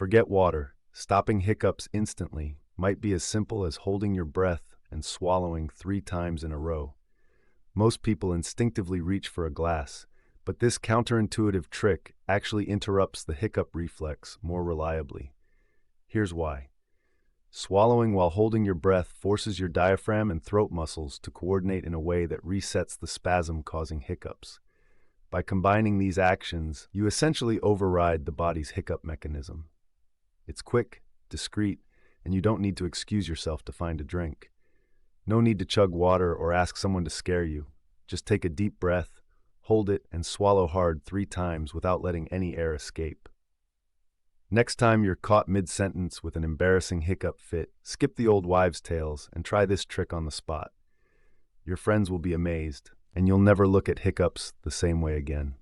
Forget water. Stopping hiccups instantly might be as simple as holding your breath and swallowing 3 times in a row. Most people instinctively reach for a glass, but this counterintuitive trick actually interrupts the hiccup reflex more reliably. Here's why. Swallowing while holding your breath forces your diaphragm and throat muscles to coordinate in a way that resets the spasm causing hiccups. By combining these actions, you essentially override the body's hiccup mechanism. It's quick, discreet, and you don't need to excuse yourself to find a drink. No need to chug water or ask someone to scare you. Just take a deep breath, hold it, and swallow hard 3 times without letting any air escape. Next time you're caught mid-sentence with an embarrassing hiccup fit, skip the old wives' tales and try this trick on the spot. Your friends will be amazed, and you'll never look at hiccups the same way again.